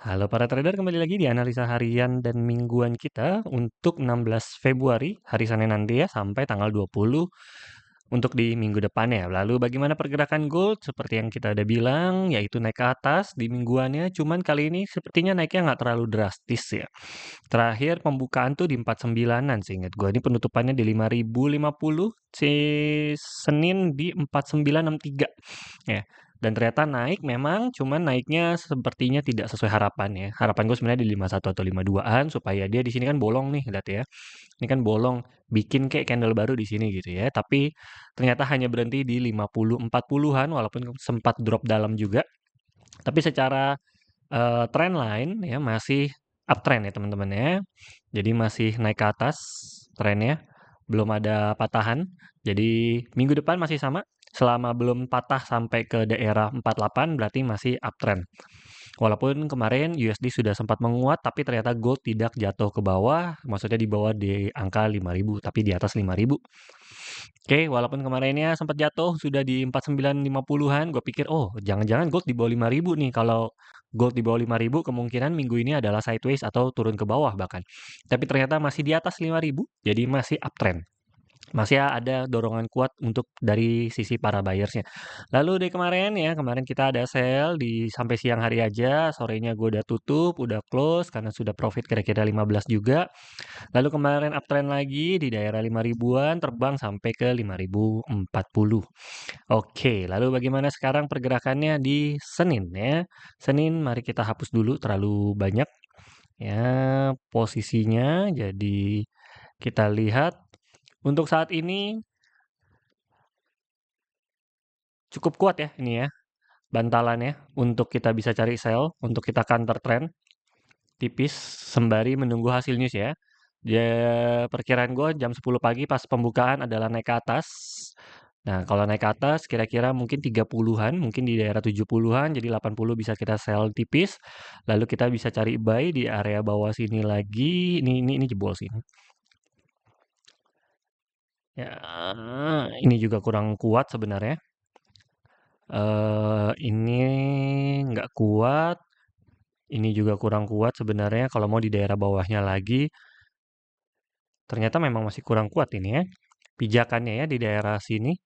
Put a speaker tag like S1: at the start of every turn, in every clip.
S1: Halo para trader, kembali lagi di analisa harian dan mingguan kita untuk 16 Februari, hari Senin nanti ya, sampai tanggal 20 untuk di minggu depan ya. Lalu bagaimana pergerakan gold? Seperti yang kita udah bilang, yaitu naik ke atas di mingguannya, cuman kali ini sepertinya naiknya nggak terlalu drastis ya. Terakhir pembukaan tuh di 49-an seingat gue. Ini penutupannya di 5.050, si Senin di 4.963 ya. Dan ternyata naik memang, cuman naiknya sepertinya tidak sesuai harapan ya. Harapan gue sebenarnya di 51 atau 52-an supaya dia di sini kan bolong nih, lihat ya. Ini kan bolong, bikin kayak candle baru di sini gitu ya. Tapi ternyata hanya berhenti di 50 40-an walaupun sempat drop dalam juga. Tapi secara trend line ya masih uptrend ya teman-teman ya. Jadi masih naik ke atas trennya, belum ada patahan. Jadi minggu depan masih sama, selama belum patah sampai ke daerah 48 berarti masih uptrend. Walaupun kemarin USD sudah sempat menguat, tapi ternyata gold tidak jatuh ke bawah, maksudnya di bawah di angka 5.000, tapi di atas 5.000. Oke, walaupun kemarinnya sempat jatuh sudah di 4950-an, gue pikir, oh jangan-jangan gold di bawah 5.000 nih. Kalau gold di bawah 5.000, kemungkinan minggu ini adalah sideways atau turun ke bawah bahkan. Tapi ternyata masih di atas 5.000, jadi masih uptrend. Masih ada dorongan kuat untuk dari sisi para buyersnya. Lalu dari kemarin ya, kemarin kita ada sell di sampai siang hari aja, sorenya gue udah tutup, udah close karena sudah profit kira-kira 15 juga. Lalu kemarin uptrend lagi di daerah 5.000-an terbang sampai ke 5.040. Oke, lalu bagaimana sekarang pergerakannya di Senin ya? Senin mari kita hapus dulu terlalu banyak ya posisinya. Jadi kita lihat untuk saat ini cukup kuat ya ini ya bantalannya untuk kita bisa cari sell, untuk kita counter trend tipis sembari menunggu hasil news ya. Perkiraan gue jam 10 pagi pas pembukaan adalah naik ke atas. Nah, kalau naik ke atas kira-kira mungkin 30-an, mungkin di daerah 70-an, jadi 80 bisa kita sell tipis. Lalu kita bisa cari buy di area bawah sini lagi. Ini jebol sih. Ya, ini juga kurang kuat sebenarnya. Ini nggak kuat. Ini juga kurang kuat sebenarnya kalau mau di daerah bawahnya lagi. Ternyata memang masih kurang kuat ini ya. Pijakannya ya di daerah sini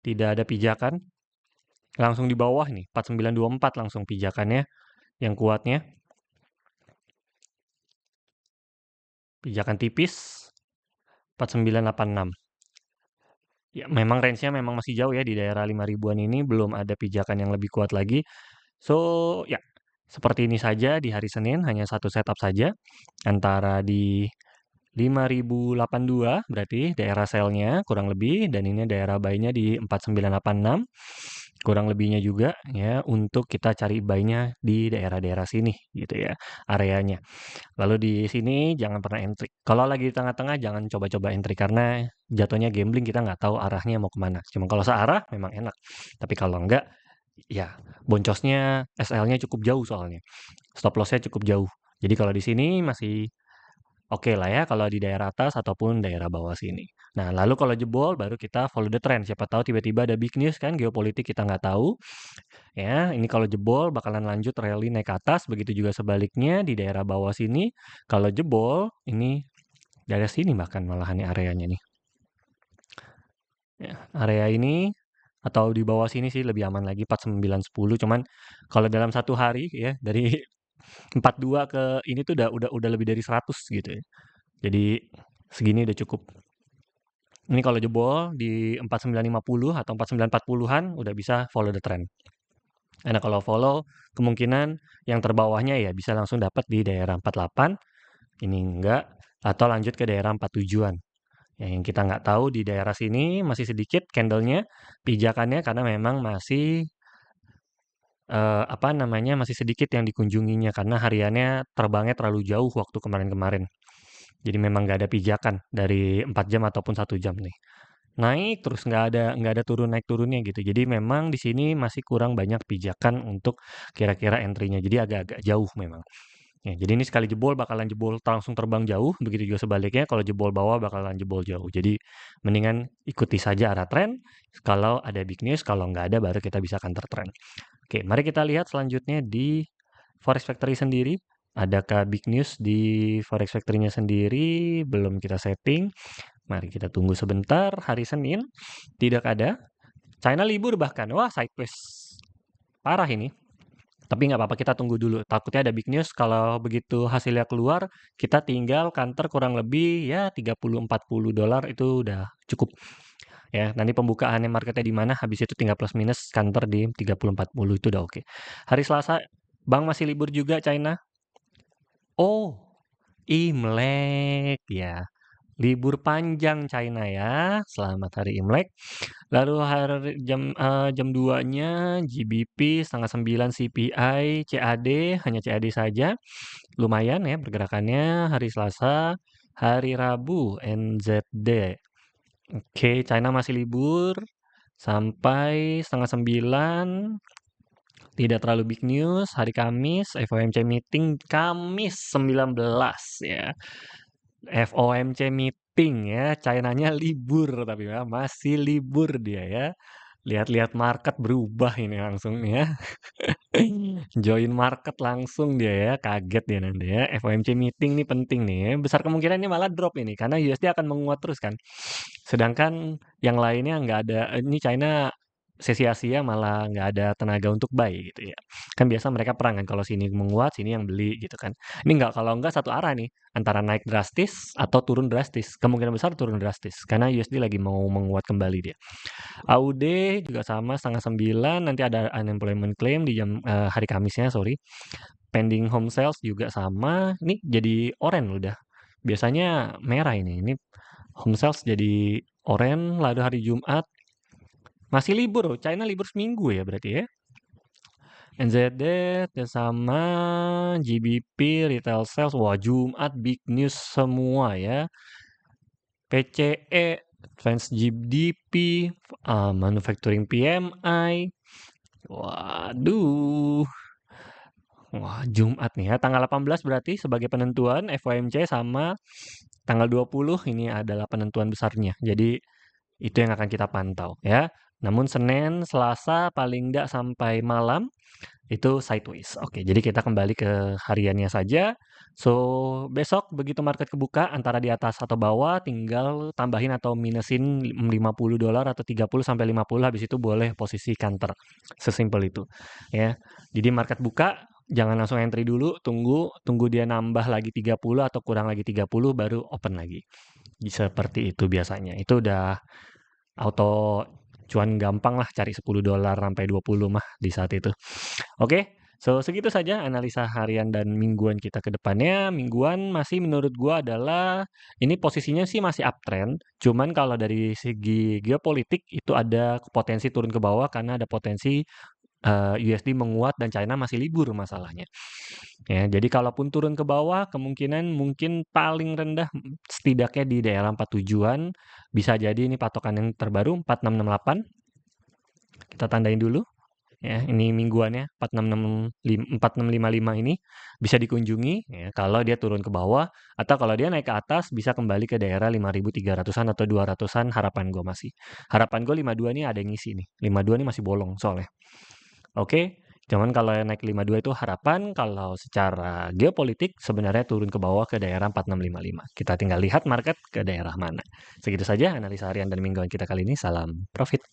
S1: tidak ada pijakan. Langsung di bawah nih, 4924 langsung pijakannya yang kuatnya. Pijakan tipis 4986. Ya, memang range-nya memang masih jauh ya di daerah 5.000-an ini belum ada pijakan yang lebih kuat lagi. So, ya, seperti ini saja di hari Senin hanya satu setup saja antara di 5.082 berarti daerah sell-nya kurang lebih, dan ini daerah buy-nya di 4986 kurang lebihnya juga ya, untuk kita cari buy-nya di daerah-daerah sini gitu ya areanya. Lalu di sini jangan pernah entry. Kalau lagi di tengah-tengah jangan coba-coba entry karena jatuhnya gambling, kita nggak tahu arahnya mau kemana. Cuma kalau searah memang enak. Tapi kalau enggak, ya boncosnya SL-nya cukup jauh soalnya. Stop loss-nya cukup jauh. Jadi kalau di sini masih oke lah ya kalau di daerah atas ataupun daerah bawah sini. Nah, lalu kalau jebol baru kita follow the trend. Siapa tahu tiba-tiba ada big news kan, geopolitik kita nggak tahu. Ya, ini kalau jebol bakalan lanjut rally naik ke atas, begitu juga sebaliknya di daerah bawah sini. Kalau jebol, ini daerah sini bahkan malahan nih areanya nih. Ya, area ini atau di bawah sini sih lebih aman lagi 4910. Cuman kalau dalam satu hari ya dari 42 ke ini tuh udah lebih dari 100 gitu ya. Jadi segini udah cukup. Ini kalau jebol di 4950 atau 4940-an udah bisa follow the trend. Nah, kalau follow kemungkinan yang terbawahnya ya bisa langsung dapat di daerah 48, ini enggak, atau lanjut ke daerah 47-an. Yang kita nggak tahu di daerah sini masih sedikit candlenya, pijakannya karena memang masih apa namanya masih sedikit yang dikunjunginya karena hariannya terbangnya terlalu jauh waktu kemarin-kemarin. Jadi memang nggak ada pijakan dari 4 jam ataupun 1 jam nih. Naik terus nggak ada turun naik turunnya gitu. Jadi memang di sini masih kurang banyak pijakan untuk kira-kira entry-nya. Jadi agak-agak jauh memang. Ya, jadi ini sekali jebol bakalan jebol langsung terbang jauh, begitu juga sebaliknya kalau jebol bawah bakalan jebol jauh. Jadi mendingan ikuti saja arah tren. Kalau ada big news, kalau nggak ada baru kita bisa counter trend. Oke, mari kita lihat selanjutnya di Forex Factory sendiri, adakah big news di Forex Factory-nya sendiri? Belum kita setting. Mari kita tunggu sebentar. Hari Senin tidak ada. China libur bahkan. Wah, sideways. Parah ini. Tapi nggak apa-apa, kita tunggu dulu. Takutnya ada big news, kalau begitu hasilnya keluar, kita tinggal counter kurang lebih ya 30-40 dolar itu udah cukup. Ya, nanti pembukaannya marketnya di mana, habis itu tinggal plus minus counter di 30-40 itu udah oke. Hari Selasa, bank masih libur juga China. Oh, Imlek ya. Libur panjang China ya. Selamat hari Imlek. Lalu jam 2-nya GBP, setengah 9 CPI, CAD, hanya CAD saja. Lumayan ya pergerakannya. Hari Selasa, hari Rabu NZD. Oke, China masih libur sampai setengah 9. Tidak terlalu big news. Hari Kamis, FOMC meeting Kamis 19 ya. FOMC meeting ya, China-nya libur tapi ya masih libur dia ya. Lihat-lihat market berubah ini langsung ya. Join market langsung dia ya, kaget dia nanti ya. FOMC meeting nih penting nih ya. Besar kemungkinan ini malah drop ini karena USD akan menguat terus kan. Sedangkan yang lainnya nggak ada, ini China sesi Asia malah nggak ada tenaga untuk buy gitu ya. Kan biasa mereka perang kan, kalau sini menguat, sini yang beli gitu kan. Ini nggak, kalau nggak satu arah nih, antara naik drastis atau turun drastis. Kemungkinan besar turun drastis, karena USD lagi mau menguat kembali dia. AUD juga sama, setengah 9, nanti ada unemployment claim di hari Kamisnya, sorry. Pending home sales juga sama, ini jadi oranye udah. Biasanya merah ini home sales jadi oranye, lalu hari Jumat, masih libur, China libur seminggu ya berarti ya. NZD sama GBP retail sales, wah Jumat big news semua ya. PCE, Advanced GDP, Manufacturing PMI, waduh. Wah, Jumat nih ya, tanggal 18 berarti sebagai penentuan FOMC, sama tanggal 20 ini adalah penentuan besarnya. Jadi itu yang akan kita pantau ya. Namun Senin, Selasa paling nggak sampai malam itu sideways. Oke, jadi kita kembali ke hariannya saja. So, besok begitu market kebuka antara di atas atau bawah, tinggal tambahin atau minusin 50 dolar atau 30 sampai 50, habis itu boleh posisi counter. Sesimpel itu ya. Jadi market buka, jangan langsung entry dulu, tunggu dia nambah lagi 30 atau kurang lagi 30 baru open lagi. Seperti itu biasanya. Itu udah auto cuan gampang lah, cari 10 dolar sampai 20 mah di saat itu. Oke, so segitu saja analisa harian dan mingguan kita ke depannya. Mingguan masih menurut gua adalah ini posisinya sih masih uptrend, cuman kalau dari segi geopolitik itu ada potensi turun ke bawah karena ada potensi USD menguat dan China masih libur masalahnya. Ya, jadi kalaupun turun ke bawah, kemungkinan mungkin paling rendah setidaknya di daerah 47-an. Bisa jadi ini patokan yang terbaru 4668. Kita tandain dulu. Ya, ini mingguannya 4655 ini bisa dikunjungi ya, kalau dia turun ke bawah, atau kalau dia naik ke atas bisa kembali ke daerah 5.300-an atau 200-an. Harapan gue 52 ini ada yang ngisi nih. 52 ini masih bolong soalnya. Oke, cuman kalau yang naik 52 itu harapan, kalau secara geopolitik sebenarnya turun ke bawah ke daerah 4655. Kita tinggal lihat market ke daerah mana. Segitu saja analisa harian dan mingguan kita kali ini. Salam profit.